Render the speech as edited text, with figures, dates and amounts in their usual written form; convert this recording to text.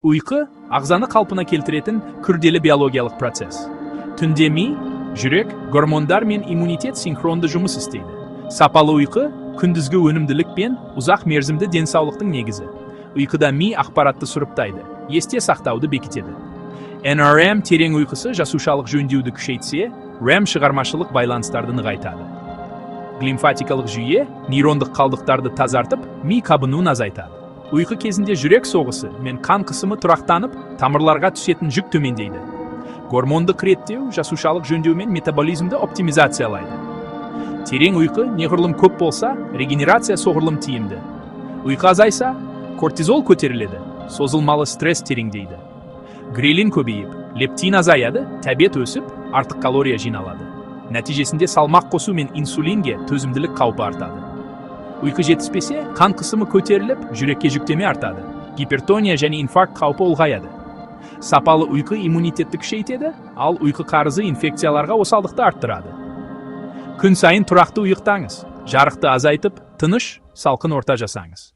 Uyqu ағзаны қалпына келтіретін күрделі биологиялық процесс. Түнде ми, жүрек, гормондар мен иммунитет синхронды жұмыс істейді. Сапалы ұйқы күндізгі өнімділік пен ұзақ мерзімді денсаулықтың негізі. Ұйқыда ми ақпаратты сұрыптайды, есте сақтауды бекітеді. NRM терең ұйқысы жасушалық жөндеуді күшейтсе, REM шығармашылық байланыстарды нығайтады. Глимфатикалық жүйе нейрондық қалдықтарды тазартып, ми қабынуын азайтады. Ұйқы кезінде жүрек соғысы мен қан қысымы тұрақтанып, тамырларға түсетін жүк төмендейді. Гормондық реттеу жасушалық жөндеу мен метаболизмді оптимизациялайды. Терең ұйқы неғұрлым көп болса, регенерация соғұрлым тиімді. Ұйқы азайса, кортизол көтеріледі, созылмалы стресс тереңдейді. Грелин көбейіп, лептин азаяды, тәбет өсіп, артық калория жиналады. Нәтижесінде салмақ қосу мен инсулинге төзімділік қаупі артады. Ұйқы жетіспесе, қан қысымы көтеріліп, жүрекке жүктеме артады. Гипертония және инфаркт қаупі ұлғаяды. Сапалы ұйқы иммунитетті күшейтеді, ал ұйқы қарызы инфекцияларға осалдықты арттырады. Күн сайын тұрақты ұйықтаңыз, жарықты азайтып, тыныш, салқын орта жасаңыз.